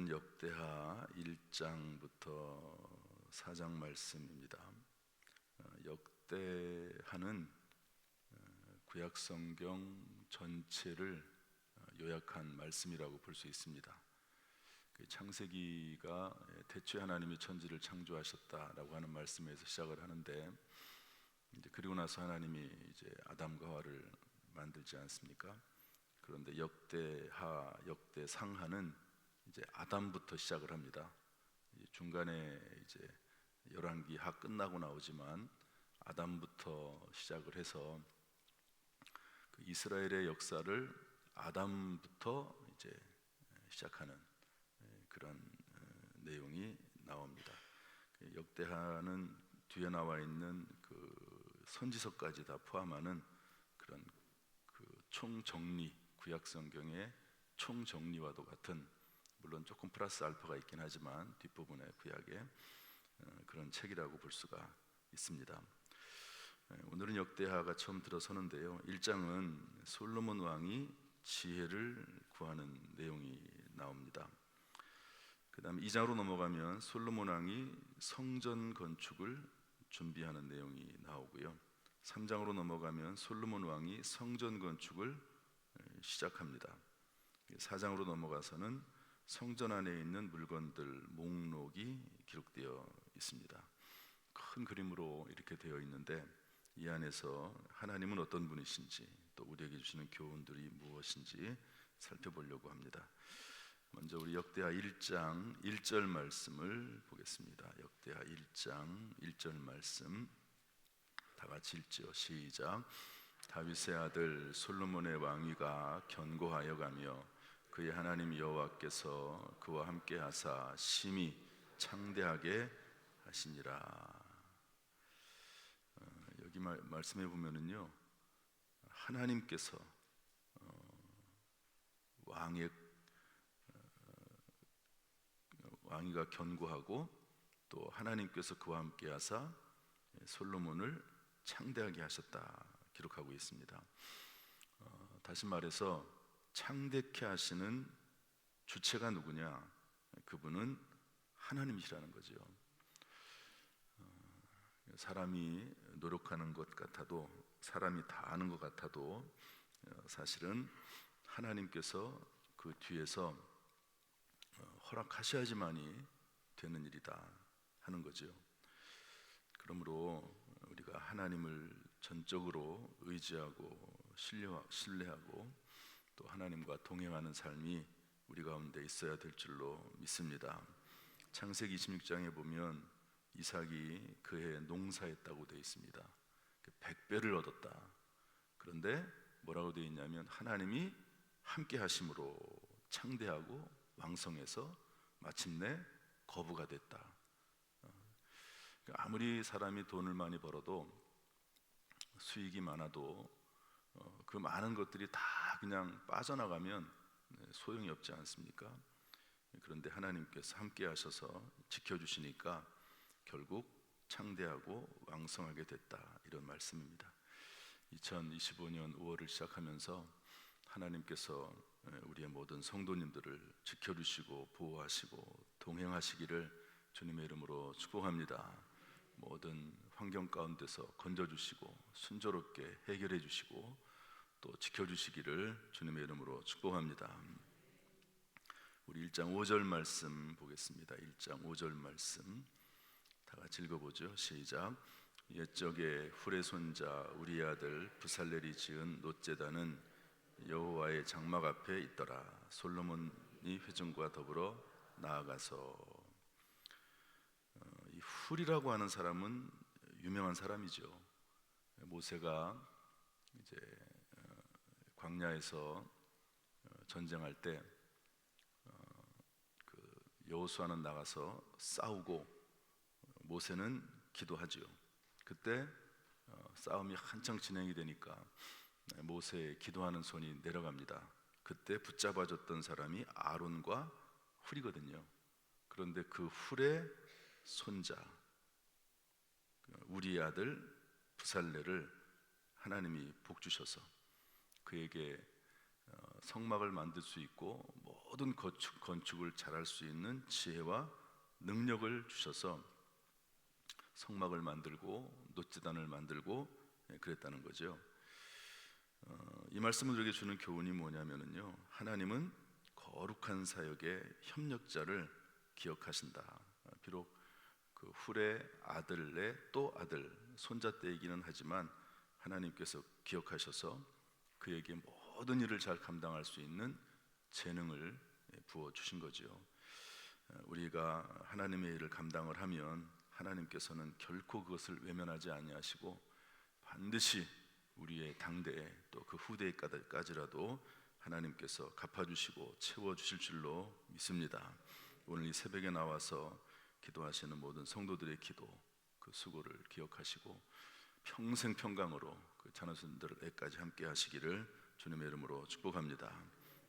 오늘은 역대하 1장부터 4장 말씀입니다. 역대하는 구약성경 전체를 요약한 말씀이라고 볼 수 있습니다. 창세기가 태초에 하나님이 천지를 창조하셨다라고 하는 말씀에서 시작을 하는데, 그리고 나서 하나님이 이제 아담과 하와를 만들지 않습니까? 그런데 역대하, 역대상하는 이제 아담부터 시작을 합니다. 중간에 이제 열왕기 하 끝나고 나오지만 아담부터 시작을 해서 그 이스라엘의 역사를 아담부터 이제 시작하는 그런 내용이 나옵니다. 역대하는 뒤에 나와 있는 그 선지서까지 다 포함하는 그런 그 총정리, 구약성경의 총정리와도 같은, 물론 조금 플러스 알파가 있긴 하지만 뒷부분의 구약의 그런 책이라고 볼 수가 있습니다. 오늘은 역대하가 처음 들어서는데요, 1장은 솔로몬 왕이 지혜를 구하는 내용이 나옵니다. 그 다음에 2장으로 넘어가면 솔로몬 왕이 성전 건축을 준비하는 내용이 나오고요, 3장으로 넘어가면 솔로몬 왕이 성전 건축을 시작합니다. 4장으로 넘어가서는 성전 안에 있는 물건들 목록이 기록되어 있습니다. 큰 그림으로 이렇게 되어 있는데, 이 안에서 하나님은 어떤 분이신지, 또 우리에게 주시는 교훈들이 무엇인지 살펴보려고 합니다. 먼저 우리 역대하 1장 1절 말씀을 보겠습니다. 역대하 1장 1절 말씀 다 같이 읽지요. 시작. 다윗의 아들 솔로몬의 왕위가 견고하여 가며 그의 하나님 여호와께서 그와 함께 하사 심히 창대하게 하시니라. 여기 말씀해 보면은요, 하나님께서 왕위가 견고하고 또 하나님께서 그와 함께 하사 솔로몬을 창대하게 하셨다 기록하고 있습니다. 다시 말해서 창대케 하시는 주체가 누구냐? 그분은 하나님이시라는 거죠. 사람이 노력하는 것 같아도, 사람이 다 아는 것 같아도 사실은 하나님께서 그 뒤에서 허락하셔야지만이 되는 일이다 하는 거죠. 그러므로 우리가 하나님을 전적으로 의지하고 신뢰하고 또 하나님과 동행하는 삶이 우리 가운데 있어야 될 줄로 믿습니다. 창세기 26장에 보면 이삭이 그해 농사했다고 되어 있습니다. 100배를 얻었다. 그런데 뭐라고 되어 있냐면 하나님이 함께 하심으로 창대하고 왕성해서 마침내 거부가 됐다. 아무리 사람이 돈을 많이 벌어도, 수익이 많아도 그 많은 것들이 다 그냥 빠져나가면 소용이 없지 않습니까? 그런데 하나님께서 함께 하셔서 지켜주시니까 결국 창대하고 왕성하게 됐다, 이런 말씀입니다. 2025년 5월을 시작하면서 하나님께서 우리의 모든 성도님들을 지켜주시고 보호하시고 동행하시기를 주님의 이름으로 축복합니다. 모든 환경 가운데서 건져주시고 순조롭게 해결해 주시고 또 지켜주시기를 주님의 이름으로 축복합니다. 우리 1장 5절 말씀 보겠습니다. 1장 5절 말씀 다 같이 읽어보죠. 시작. 옛적에 훌의 손자 우리의 아들 브살렐이 지은 놋제단은 여호와의 장막 앞에 있더라. 솔로몬이 회중과 더불어 나아가서. 이 훌이라고 하는 사람은 유명한 사람이죠. 모세가 이제 광야에서 전쟁할 때 여호수아는 나가서 싸우고 모세는 기도하지요. 그때 싸움이 한창 진행이 되니까 모세의 기도하는 손이 내려갑니다. 그때 붙잡아줬던 사람이 아론과 훌이거든요. 그런데 그 훌의 손자 우리의 아들 브살렐을 하나님이 복 주셔서 그에게 성막을 만들 수 있고 모든 건축을 잘할 수 있는 지혜와 능력을 주셔서 성막을 만들고 놋지단을 만들고 그랬다는 거죠. 이 말씀을 우리에게 주는 교훈이 뭐냐면요, 하나님은 거룩한 사역의 협력자를 기억하신다. 비록 그 훌의 아들의 또 아들 손자 때이기는 하지만 하나님께서 기억하셔서 그에게 모든 일을 잘 감당할 수 있는 재능을 부어 주신 거죠. 우리가 하나님의 일을 감당을 하면 하나님께서는 결코 그것을 외면하지 아니하시고 반드시 우리의 당대에 또 그 후대까지라도 하나님께서 갚아주시고 채워주실 줄로 믿습니다. 오늘 이 새벽에 나와서 기도하시는 모든 성도들의 기도, 그 수고를 기억하시고 평생 평강으로 그 자녀손들에까지 함께 하시기를 주님의 이름으로 축복합니다.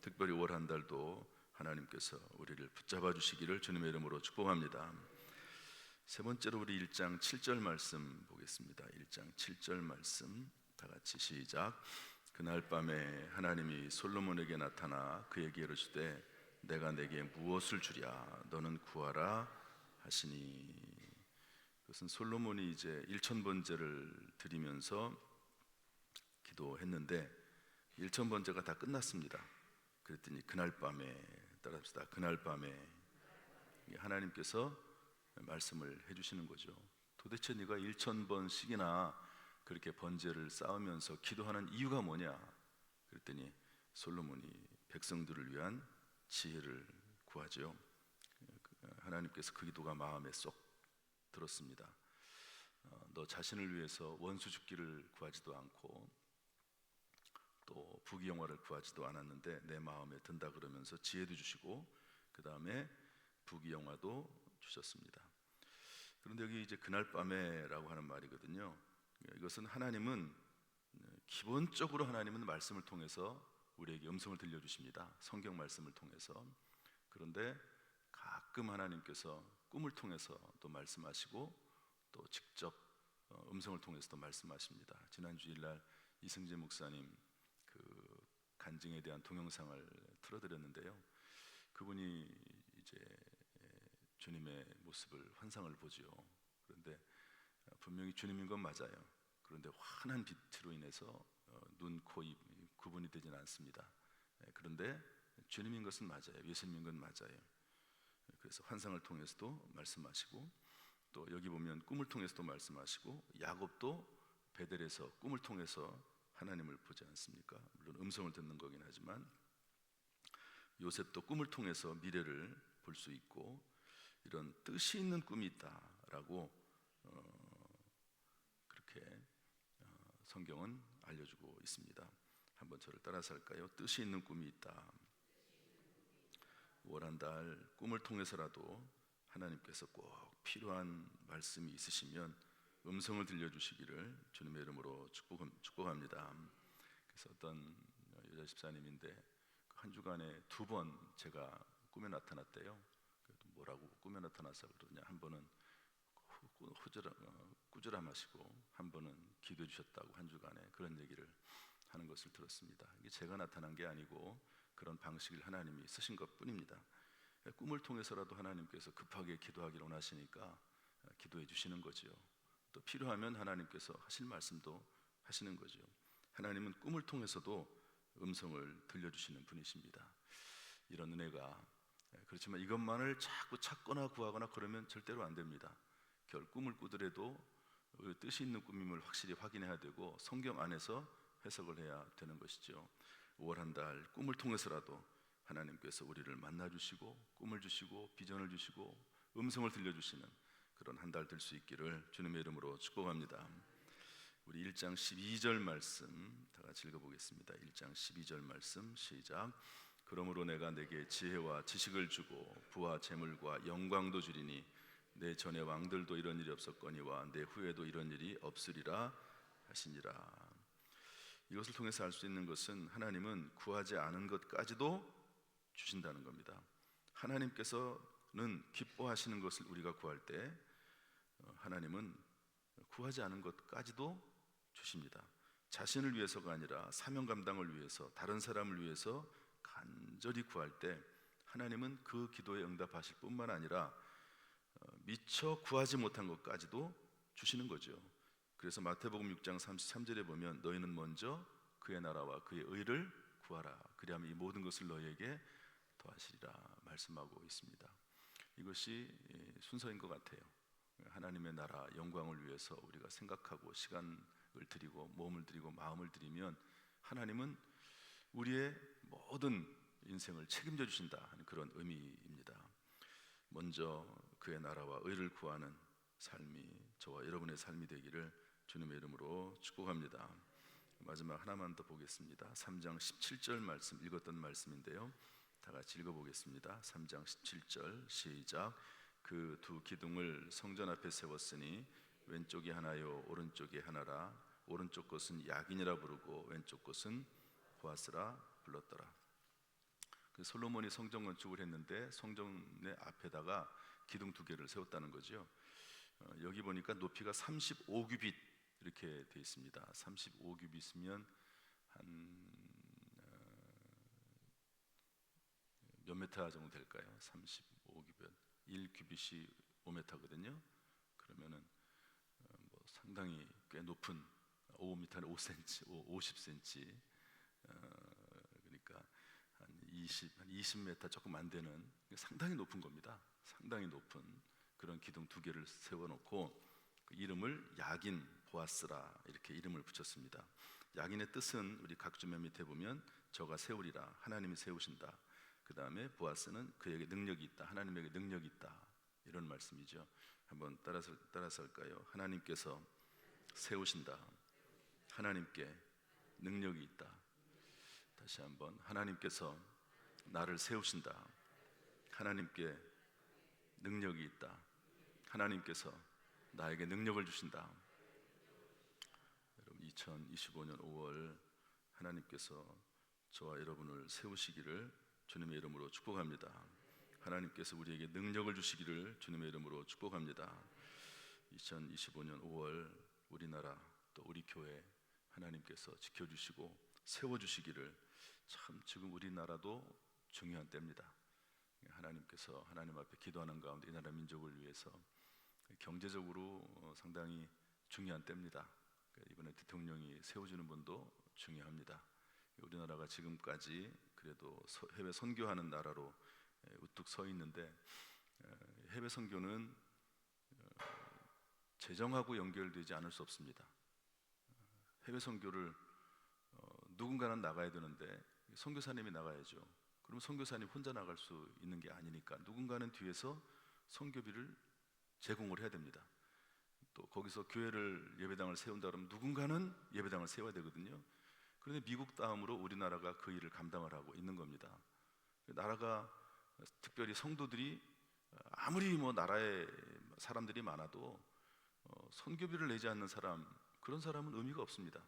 특별히 올 한 달도 하나님께서 우리를 붙잡아 주시기를 주님의 이름으로 축복합니다. 세 번째로 우리 1장 7절 말씀 보겠습니다. 1장 7절 말씀 다 같이 시작. 그날 밤에 하나님이 솔로몬에게 나타나 그에게 이르시되 내가 내게 무엇을 주랴 너는 구하라 하시니. 그것은 솔로몬이 이제 1000번제를 드리면서 기도했는데 1000번제가 다 끝났습니다. 그랬더니 그날 밤에, 따라합시다, 그날 밤에 하나님께서 말씀을 해주시는 거죠. 도대체 네가 1000번씩이나 그렇게 번제를 쌓으면서 기도하는 이유가 뭐냐? 그랬더니 솔로몬이 백성들을 위한 지혜를 구하죠. 하나님께서 그 기도가 마음에 쏙 들었습니다. 너 자신을 위해서 원수 죽기를 구하지도 않고 또 부귀영화를 구하지도 않았는데 내 마음에 든다 그러면서 지혜도 주시고 그 다음에 부귀영화도 주셨습니다. 그런데 여기 이제 그날 밤에라고 하는 말이거든요. 이것은 하나님은 기본적으로 하나님은 말씀을 통해서 우리에게 음성을 들려주십니다. 성경 말씀을 통해서. 그런데 가끔 하나님께서 꿈을 통해서 또 말씀하시고 또 직접 음성을 통해서도 말씀하십니다. 지난 주일날 이승재 목사님 그 간증에 대한 동영상을 틀어드렸는데요. 그분이 이제 주님의 모습을 환상을 보지요. 그런데 분명히 주님인 건 맞아요. 그런데 환한 빛으로 인해서 눈, 코, 입 구분이 되지는 않습니다. 그런데 주님인 것은 맞아요. 예수님인 건 맞아요. 그래서 환상을 통해서도 말씀하시고 또 여기 보면 꿈을 통해서도 말씀하시고 야곱도 베델에서 꿈을 통해서 하나님을 보지 않습니까? 물론 음성을 듣는 거긴 하지만 요셉도 꿈을 통해서 미래를 볼 수 있고 이런 뜻이 있는 꿈이 있다라고 그렇게 성경은 알려주고 있습니다. 한번 저를 따라서 할까요? 뜻이 있는 꿈이 있다. 올 한 달 꿈을 통해서라도 하나님께서 꼭 필요한 말씀이 있으시면 음성을 들려주시기를 주님의 이름으로 축복합니다. 그래서 어떤 여자 집사님인데 한 주간에 2번 제가 꿈에 나타났대요. 뭐라고 꿈에 나타나서 그러냐, 한 번은 꾸지람하시고 한 번은 기도해 주셨다고 한 주간에 그런 얘기를 하는 것을 들었습니다. 이게 제가 나타난 게 아니고 그런 방식을 하나님이 쓰신 것뿐입니다. 꿈을 통해서라도 하나님께서 급하게 기도하기를 원하시니까 기도해 주시는 거죠. 또 필요하면 하나님께서 하실 말씀도 하시는 거죠. 하나님은 꿈을 통해서도 음성을 들려주시는 분이십니다. 이런 은혜가, 그렇지만 이것만을 자꾸 찾거나 구하거나 그러면 절대로 안 됩니다. 결 꿈을 꾸더라도 뜻이 있는 꿈임을 확실히 확인해야 되고 성경 안에서 해석을 해야 되는 것이죠. 5월 한 달 꿈을 통해서라도 하나님께서 우리를 만나주시고 꿈을 주시고 비전을 주시고 음성을 들려주시는 그런 한 달 될 수 있기를 주님의 이름으로 축복합니다. 우리 1장 12절 말씀 다 같이 읽어보겠습니다. 1장 12절 말씀 시작. 그러므로 내가 내게 지혜와 지식을 주고 부와 재물과 영광도 주리니 내 전의 왕들도 이런 일이 없었거니와 내 후에도 이런 일이 없으리라 하시니라. 이것을 통해서 알 수 있는 것은 하나님은 구하지 않은 것까지도 주신다는 겁니다. 하나님께서는 기뻐하시는 것을 우리가 구할 때 하나님은 구하지 않은 것까지도 주십니다. 자신을 위해서가 아니라 사명 감당을 위해서, 다른 사람을 위해서 간절히 구할 때 하나님은 그 기도에 응답하실 뿐만 아니라 미처 구하지 못한 것까지도 주시는 거죠. 그래서 마태복음 6장 33절에 보면 너희는 먼저 그의 나라와 그의 의를 구하라. 그리하면 이 모든 것을 너희에게 더하시리라 말씀하고 있습니다. 이것이 순서인 것 같아요. 하나님의 나라 영광을 위해서 우리가 생각하고 시간을 드리고 몸을 드리고 마음을 드리면 하나님은 우리의 모든 인생을 책임져 주신다 하는 그런 의미입니다. 먼저 그의 나라와 의를 구하는 삶이 저와 여러분의 삶이 되기를 주님의 이름으로 축복합니다. 마지막 하나만 더 보겠습니다. 3장 17절 말씀 읽었던 말씀인데요. 다 같이 읽어보겠습니다. 3장 17절 시작. 그 두 기둥을 성전 앞에 세웠으니 왼쪽이 하나요 오른쪽이 하나라. 오른쪽 것은 야긴이라 부르고 왼쪽 것은 보아스라 불렀더라. 그 솔로몬이 성전 건축을 했는데 성전의 앞에다가 기둥 두 개를 세웠다는 거죠. 여기 보니까 높이가 35규빗 이렇게 되어 있습니다. 35규빗이면 한 몇 메타 정도 될까요? 35규빗 1규빗이 5m거든요. 그러면은 뭐 상당히 꽤 높은 5m는 5cm, 50cm 그러니까 한 20m 조금 안 되는 상당히 높은 겁니다. 상당히 높은 그런 기둥 두 개를 세워놓고 그 이름을 야긴 보아스라 이렇게 이름을 붙였습니다. 야긴의 뜻은 우리 각주면 밑에 보면 저가 세우리라 하나님이 세우신다. 그 다음에 보아스는 그에게 능력이 있다. 하나님에게 능력이 있다. 이런 말씀이죠. 한번 따라서 할까요? 하나님께서 세우신다. 하나님께 능력이 있다. 다시 한번 하나님께서 나를 세우신다. 하나님께 능력이 있다. 하나님께서 나에게 능력을 주신다. 여러분 2025년 5월 하나님께서 저와 여러분을 세우시기를 주님의 이름으로 축복합니다. 하나님께서 우리에게 능력을 주시기를 주님의 이름으로 축복합니다. 2025년 5월 우리나라 또 우리 교회 하나님께서 지켜주시고 세워주시기를 참 지금 우리나라도 중요한 때입니다. 하나님께서 하나님 앞에 기도하는 가운데 이 나라 민족을 위해서 경제적으로 상당히 중요한 때입니다. 이번에 대통령이 세워주는 분도 중요합니다. 우리나라가 지금까지 그래도 해외 선교하는 나라로 우뚝 서 있는데 해외 선교는 재정하고 연결되지 않을 수 없습니다. 해외 선교를 누군가는 나가야 되는데 선교사님이 나가야죠. 그럼 선교사님 혼자 나갈 수 있는 게 아니니까 누군가는 뒤에서 선교비를 제공을 해야 됩니다. 또 거기서 교회를 예배당을 세운다 그러면 누군가는 예배당을 세워야 되거든요. 그런데 미국 다음으로 우리나라가 그 일을 감당을 하고 있는 겁니다. 나라가 특별히 성도들이 아무리 뭐 나라에 사람들이 많아도 선교비를 내지 않는 사람 그런 사람은 의미가 없습니다.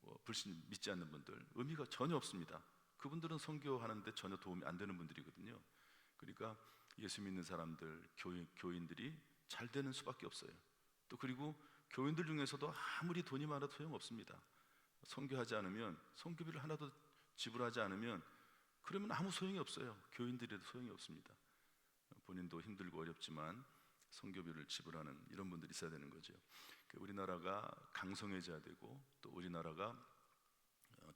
뭐 불신 믿지 않는 분들 의미가 전혀 없습니다. 그분들은 선교하는데 전혀 도움이 안 되는 분들이거든요. 그러니까 예수 믿는 사람들 교인들이 잘 되는 수밖에 없어요. 또 그리고 교인들 중에서도 아무리 돈이 많아도 소용없습니다. 선교하지 않으면 선교비를 하나도 지불하지 않으면 그러면 아무 소용이 없어요. 교인들에도 소용이 없습니다. 본인도 힘들고 어렵지만 선교비를 지불하는 이런 분들이 있어야 되는 거죠. 우리나라가 강성해져야 되고 또 우리나라가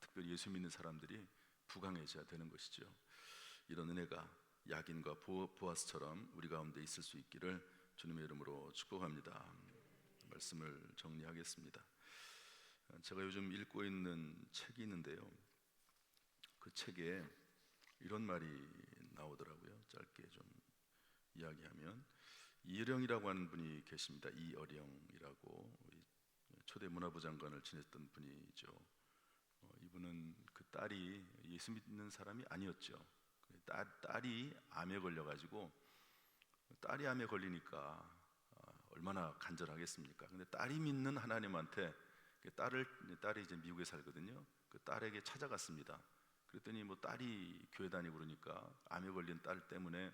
특별히 예수 믿는 사람들이 부강해져야 되는 것이죠. 이런 은혜가 야긴과 보아스처럼 우리 가운데 있을 수 있기를 주님의 이름으로 축복합니다. 말씀을 정리하겠습니다. 제가 요즘 읽고 있는 책이 있는데요. 그 책에 이런 말이 나오더라고요. 짧게 좀 이야기하면 이어령이라고 하는 분이 계십니다. 이어령이라고 초대 문화부 장관을 지냈던 분이죠. 이분은 그 딸이 예수 믿는 사람이 아니었죠. 딸이 암에 걸려가지고 딸이 암에 걸리니까 얼마나 간절하겠습니까? 근데 딸이 믿는 하나님한테 딸이 이제 미국에 살거든요. 그 딸에게 찾아갔습니다. 그랬더니 뭐 딸이 교회 다니고 그러니까 암에 걸린 딸 때문에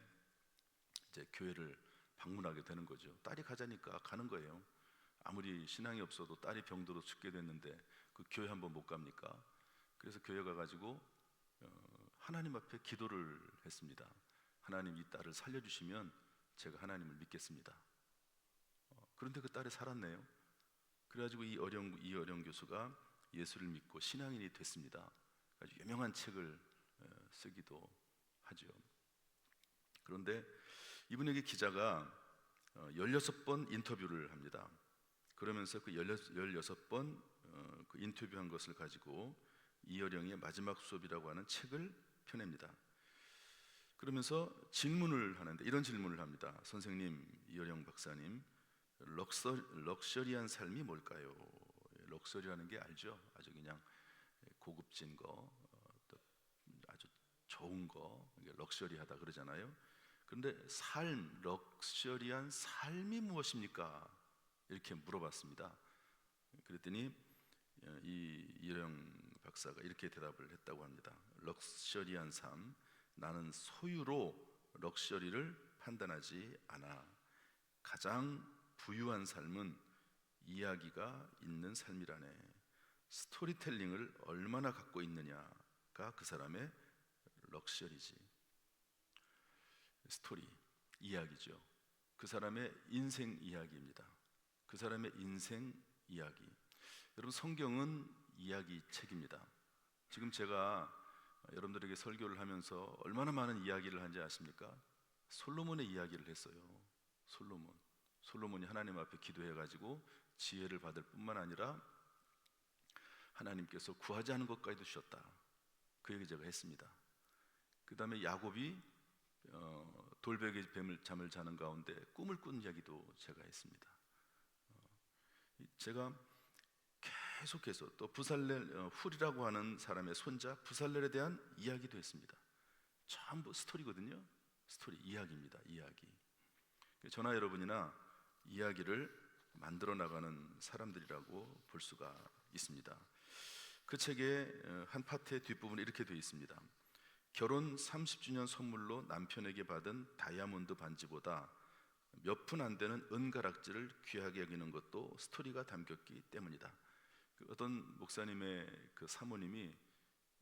이제 교회를 방문하게 되는 거죠. 딸이 가자니까 가는 거예요. 아무리 신앙이 없어도 딸이 병들어 죽게 됐는데 그 교회 한번 못 갑니까? 그래서 교회 가가지고 하나님 앞에 기도를 했습니다. 하나님, 이 딸을 살려주시면 제가 하나님을 믿겠습니다. 그런데 그 딸이 살았네요. 그래가지고 이 어령 교수가 예수를 믿고 신앙인이 됐습니다. 아주 유명한 책을 쓰기도 하죠. 그런데 이분에게 기자가 16번 인터뷰를 합니다. 그러면서 그 16번 그 인터뷰한 것을 가지고 이어령의 마지막 수업이라고 하는 책을 펴냅니다. 그러면서 질문을 하는데 이런 질문을 합니다. 선생님, 이어령 박사님, 럭셔리한 삶이 뭘까요? 럭셔리라는 게 알죠? 아주 그냥 고급진 거, 또 아주 좋은 거, 럭셔리하다 그러잖아요. 그런데 럭셔리한 삶이 무엇입니까? 이렇게 물어봤습니다. 그랬더니 이어령 박사가 이렇게 대답을 했다고 합니다. 럭셔리한 삶, 나는 소유로 럭셔리를 판단하지 않아. 가장 부유한 삶은 이야기가 있는 삶이라네. 스토리텔링을 얼마나 갖고 있느냐가 그 사람의 럭셔리지. 스토리, 이야기죠. 그 사람의 인생 이야기입니다. 그 사람의 인생 이야기. 여러분, 성경은 이야기 책입니다. 지금 제가 여러분들에게 설교를 하면서 얼마나 많은 이야기를 한지 아십니까? 솔로몬의 이야기를 했어요. 솔로몬이 하나님 앞에 기도해가지고 지혜를 받을 뿐만 아니라 하나님께서 구하지 않은 것까지도 주셨다. 그 얘기 제가 했습니다. 그 다음에 야곱이 돌베개 잠을 자는 가운데 꿈을 꾼 이야기도 제가 했습니다. 제가 계속해서 또 부살렐 훌이라고 하는 사람의 손자 부살렐에 대한 이야기도 했습니다. 전부 스토리거든요. 스토리, 이야기입니다. 이야기. 저나 여러분이나 이야기를 만들어 나가는 사람들이라고 볼 수가 있습니다. 그 책의 한 파트의 뒷부분에 이렇게 되어 있습니다. 결혼 30주년 선물로 남편에게 받은 다이아몬드 반지보다 몇 푼 안 되는 은가락지를 귀하게 여기는 것도 스토리가 담겼기 때문이다. 어떤 목사님의 그 사모님이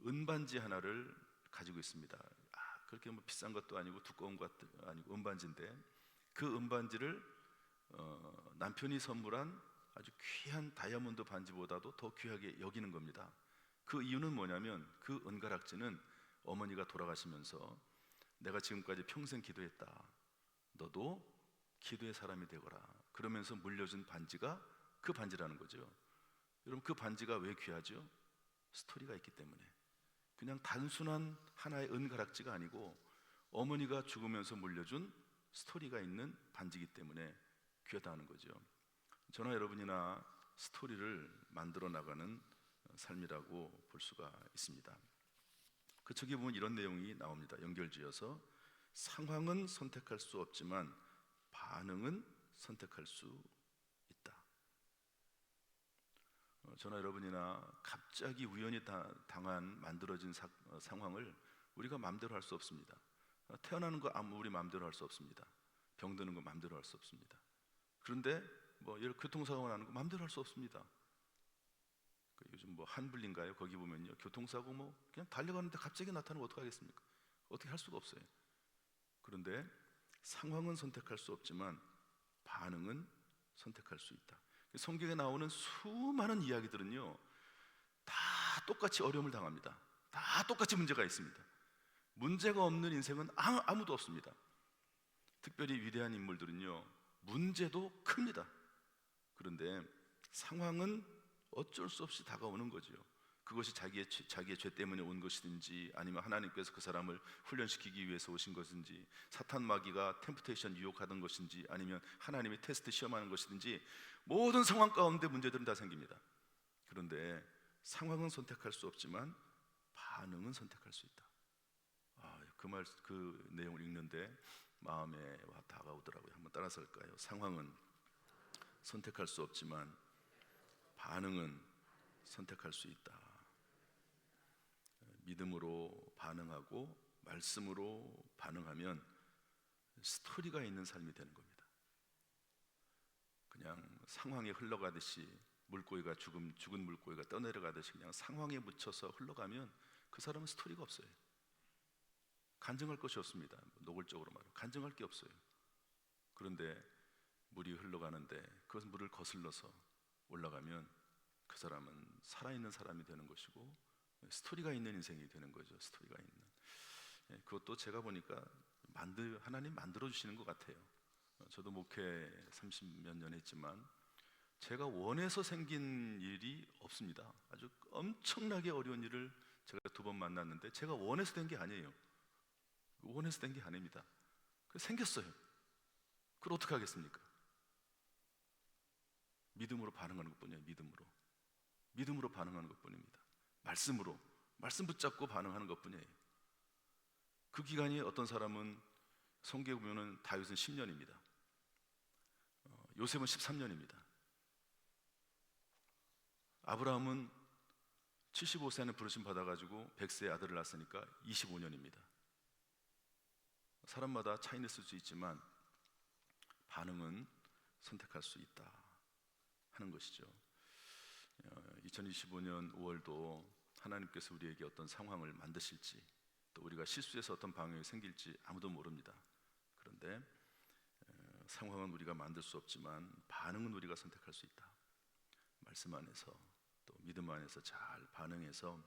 은반지 하나를 가지고 있습니다. 그렇게 뭐 비싼 것도 아니고 두꺼운 것도 아니고 은반지인데 그 은반지를 남편이 선물한 아주 귀한 다이아몬드 반지보다도 더 귀하게 여기는 겁니다. 그 이유는 뭐냐면 그 은가락지는 어머니가 돌아가시면서 내가 지금까지 평생 기도했다. 너도 기도의 사람이 되거라. 그러면서 물려준 반지가 그 반지라는 거죠. 여러분, 그 반지가 왜 귀하죠? 스토리가 있기 때문에. 그냥 단순한 하나의 은가락지가 아니고 어머니가 죽으면서 물려준 스토리가 있는 반지이기 때문에 귀하다는 거죠. 저나 여러분이나 스토리를 만들어 나가는 삶이라고 볼 수가 있습니다. 그 책에 보면 이런 내용이 나옵니다. 연결지어서 상황은 선택할 수 없지만 반응은 선택할 수 있다. 저나 여러분이나 갑자기 우연히 만들어진 상황을 우리가 마음대로 할 수 없습니다. 태어나는 거 우리 마음대로 할 수 없습니다. 병드는 거 마음대로 할 수 없습니다. 그런데 교통사고가 나는 거 마음대로 할 수 없습니다. 요즘 한불인가요? 거기 보면요, 교통사고 그냥 달려가는데 갑자기 나타나면 어떡하겠습니까? 어떻게 할 수가 없어요. 그런데 상황은 선택할 수 없지만 반응은 선택할 수 있다. 성경에 나오는 수많은 이야기들은요, 다 똑같이 어려움을 당합니다. 다 똑같이 문제가 있습니다. 문제가 없는 인생은 아무도 없습니다. 특별히 위대한 인물들은요, 문제도 큽니다. 그런데 상황은 어쩔 수 없이 다가오는 거죠. 그것이 자기의 죄 때문에 온 것이든지, 아니면 하나님께서 그 사람을 훈련시키기 위해서 오신 것인지, 사탄 마귀가 템프테이션 유혹하던 것인지, 아니면 하나님이 테스트 시험하는 것이든지, 모든 상황 가운데 문제들은 다 생깁니다. 그런데 상황은 선택할 수 없지만 반응은 선택할 수 있다. 그 내용을 읽는데 마음에 다가오더라고요. 한번 따라서 할까요? 상황은 선택할 수 없지만 반응은 선택할 수 있다. 믿음으로 반응하고 말씀으로 반응하면 스토리가 있는 삶이 되는 겁니다. 그냥 상황에 흘러가듯이 물고기가 죽은 물고기가 떠내려가듯이 그냥 상황에 묻혀서 흘러가면 그 사람은 스토리가 없어요. 간증할 것이 없습니다. 노골적으로 말하면 간증할 게 없어요. 그런데 물이 흘러가는데 그 물을 거슬러서 올라가면 그 사람은 살아있는 사람이 되는 것이고 스토리가 있는 인생이 되는 거죠. 스토리가 있는. 그것도 제가 보니까 하나님 만들어 주시는 것 같아요. 저도 목회 30몇 년 했지만 제가 원해서 생긴 일이 없습니다. 아주 엄청나게 어려운 일을 제가 2번 만났는데 제가 원해서 된 게 아니에요. 원해서 된 게 아닙니다. 생겼어요. 그걸 어떻게 하겠습니까? 믿음으로 반응하는 것뿐이에요. 믿음으로 반응하는 것뿐입니다. 말씀 붙잡고 반응하는 것뿐이에요. 그 기간이 어떤 사람은 성경에 보면은 다윗은 10년입니다. 요셉은 13년입니다. 아브라함은 75세는 부르심 받아가지고 100세의 아들을 낳았으니까 25년입니다. 사람마다 차이는 있을 수 있지만 반응은 선택할 수 있다 하는 것이죠. 2025년 5월도 하나님께서 우리에게 어떤 상황을 만드실지, 또 우리가 실수해서 어떤 방향이 생길지 아무도 모릅니다. 그런데 상황은 우리가 만들 수 없지만 반응은 우리가 선택할 수 있다. 말씀 안에서 또 믿음 안에서 잘 반응해서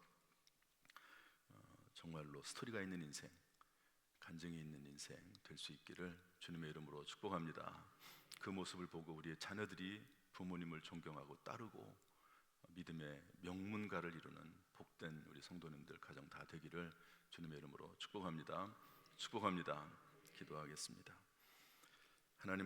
정말로 스토리가 있는 인생, 간증이 있는 인생 될 수 있기를 주님의 이름으로 축복합니다. 그 모습을 보고 우리의 자녀들이 부모님을 존경하고 따르고 믿음의 명문가를 이루는 복된 우리 성도님들 가정 다 되기를 주님의 이름으로 축복합니다. 기도하겠습니다. 하나님